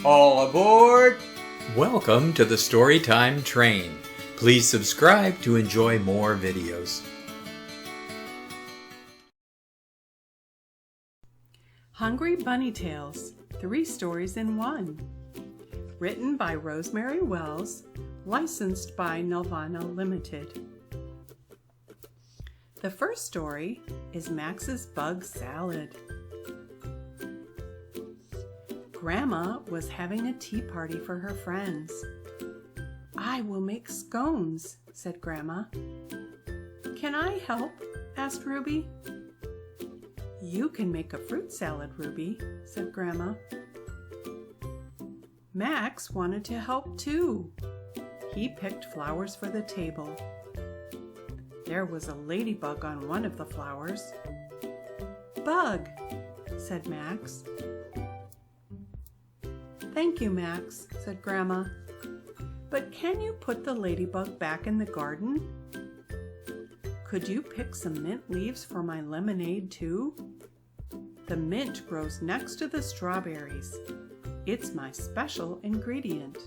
All aboard! Welcome to the Storytime Train. Please subscribe to enjoy more videos. Hungry Bunny Tales, 3 stories in 1. Written by Rosemary Wells, licensed by Nelvana Limited. The first story is Max's Bug Salad. Grandma was having a tea party for her friends. "I will make scones," said Grandma. "Can I help?" asked Ruby. "You can make a fruit salad, Ruby," said Grandma. Max wanted to help too. He picked flowers for the table. There was a ladybug on one of the flowers. "Bug," said Max. "Thank you, Max," said Grandma. "But can you put the ladybug back in the garden? Could you pick some mint leaves for my lemonade too? The mint grows next to the strawberries. It's my special ingredient."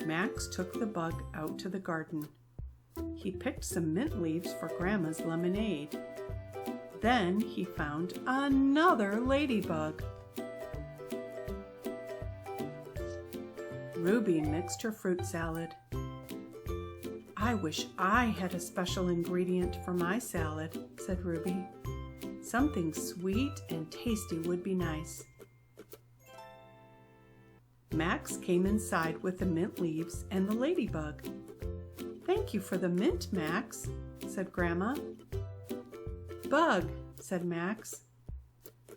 Max took the bug out to the garden. He picked some mint leaves for Grandma's lemonade. Then he found another ladybug. Ruby mixed her fruit salad. "I wish I had a special ingredient for my salad," said Ruby. "Something sweet and tasty would be nice." Max came inside with the mint leaves and the ladybug. "Thank you for the mint, Max," said Grandma. "Bug," said Max.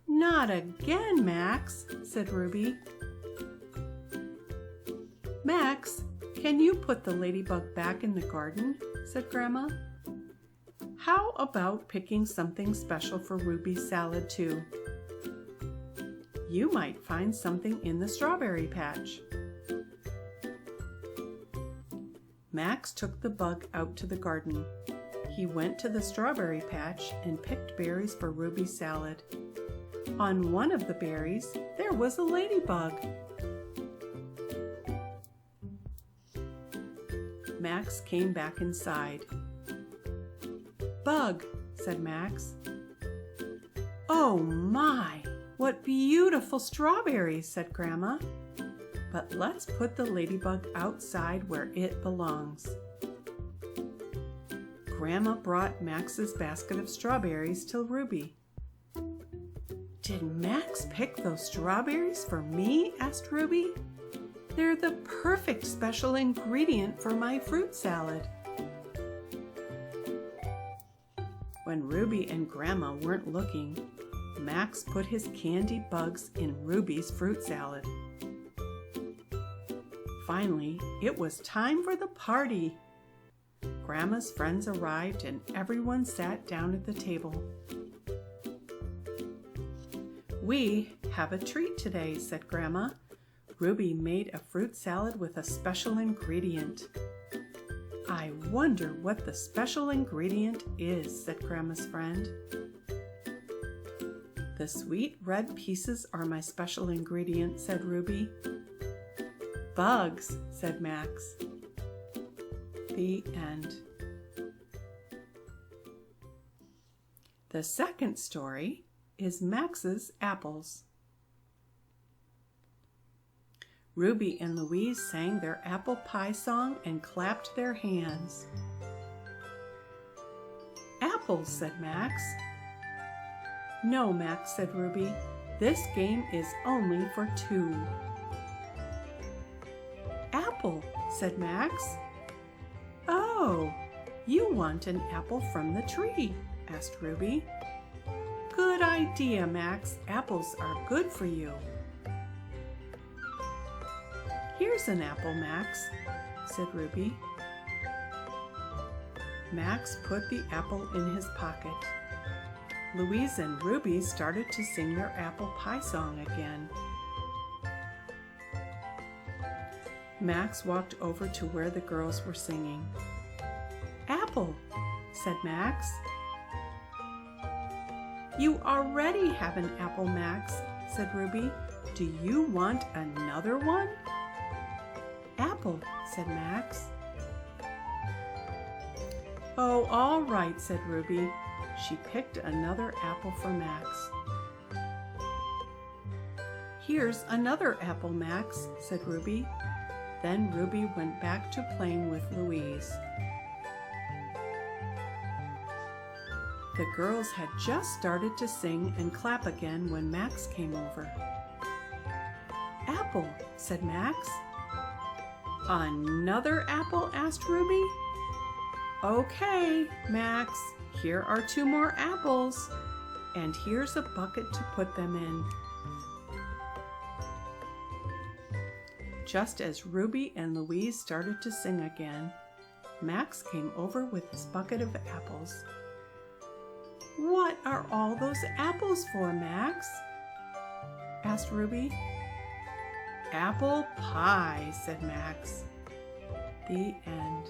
"Not again, Max," said Ruby. "Max, can you put the ladybug back in the garden?" said Grandma. "How about picking something special for Ruby's salad too? You might find something in the strawberry patch." Max took the bug out to the garden. He went to the strawberry patch and picked berries for Ruby's salad. On one of the berries, there was a ladybug. Max came back inside. "Bug," said Max. "Oh my, what beautiful strawberries," said Grandma. "But let's put the ladybug outside where it belongs." Grandma brought Max's basket of strawberries to Ruby. "Did Max pick those strawberries for me?" asked Ruby. "They're the perfect special ingredient for my fruit salad." When Ruby and Grandma weren't looking, Max put his candy bugs in Ruby's fruit salad. Finally, it was time for the party. Grandma's friends arrived and everyone sat down at the table. "We have a treat today," said Grandma. "Ruby made a fruit salad with a special ingredient." "I wonder what the special ingredient is," said Grandma's friend. "The sweet red pieces are my special ingredient," said Ruby. "Bugs," said Max. The end. The second story is Max's Apples. Ruby and Louise sang their apple pie song and clapped their hands. "Apples," said Max. "No, Max," said Ruby. "This game is only for 2. "Apple," said Max. "Oh, you want an apple from the tree?" asked Ruby. "Good idea, Max. Apples are good for you." "Here's an apple, Max," said Ruby. Max put the apple in his pocket. Louise and Ruby started to sing their apple pie song again. Max walked over to where the girls were singing. "Apple," said Max. "You already have an apple, Max," said Ruby. Do you want another one? Apple, said Max. Oh, all right, said Ruby. She picked another apple for Max. Here's another apple, Max, said Ruby. Then Ruby went back to playing with Louise. The girls had just started to sing and clap again when Max came over. Apple, said Max. Another apple? Asked Ruby. Okay, Max, here are 2 more apples, and here's a bucket to put them in. Just as Ruby and Louise started to sing again, Max came over with his bucket of apples. What are all those apples for, Max? Asked Ruby. Apple pie, said Max. The end.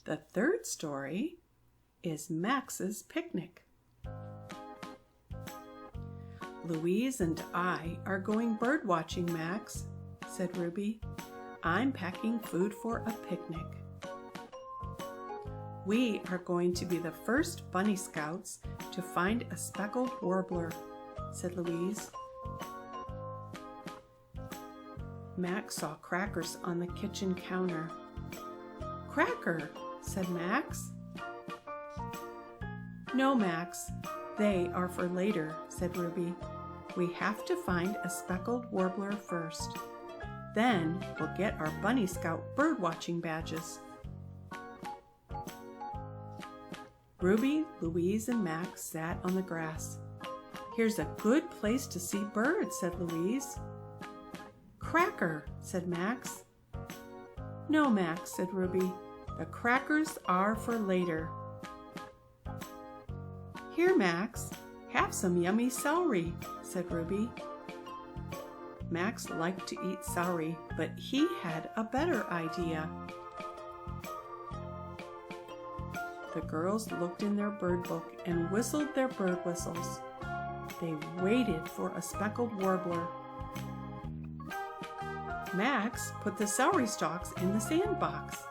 The third story is Max's Picnic. Louise and I are going bird watching, Max, said Ruby. I'm packing food for a picnic. We are going to be the first Bunny Scouts to find a speckled warbler, said Louise. Max saw crackers on the kitchen counter. Cracker, said Max. No, Max, they are for later, said Ruby. We have to find a speckled warbler first. Then we'll get our Bunny Scout birdwatching badges. Ruby, Louise, and Max sat on the grass. Here's a good place to see birds, said Louise. Cracker, said Max. No, Max, said Ruby. The crackers are for later. Here, Max, have some yummy celery, said Ruby. Max liked to eat celery, but he had a better idea. The girls looked in their bird book and whistled their bird whistles. They waited for a speckled warbler. Max put the celery stalks in the sandbox.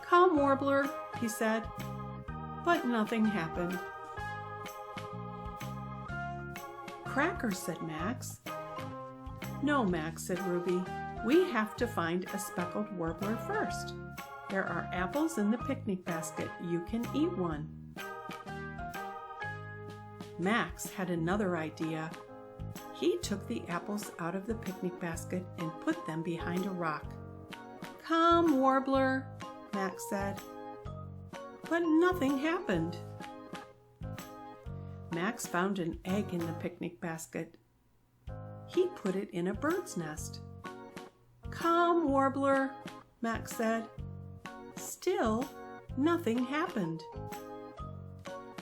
Come, warbler, he said, but nothing happened. Cracker, said Max. No, Max, said Ruby. We have to find a speckled warbler first. There are apples in the picnic basket. You can eat one. Max had another idea. He took the apples out of the picnic basket and put them behind a rock. Come, warbler, Max said. But nothing happened. Max found an egg in the picnic basket. He put it in a bird's nest. Come, warbler, Max said. Still, nothing happened.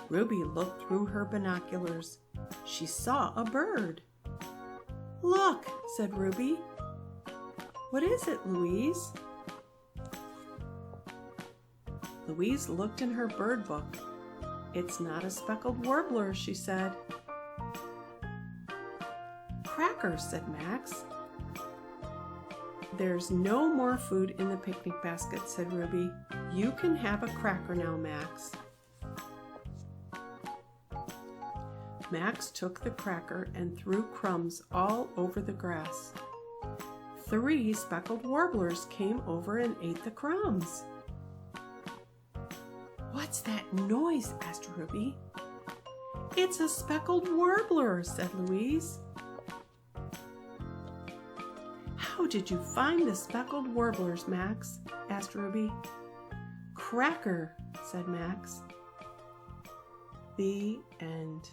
Ruby looked through her binoculars. She saw a bird. Look, said Ruby. What is it, Louise? Louise looked in her bird book. It's not a speckled warbler, she said. Cracker, said Max. There's no more food in the picnic basket, said Ruby. You can have a cracker now, Max. Max took the cracker and threw crumbs all over the grass. 3 speckled warblers came over and ate the crumbs. What's that noise? Asked Ruby. It's a speckled warbler, said Louise. How did you find the speckled warblers, Max? Asked Ruby. Cracker, said Max. The end.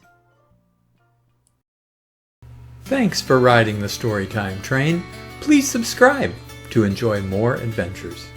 Thanks for riding the Storytime Train. Please subscribe to enjoy more adventures.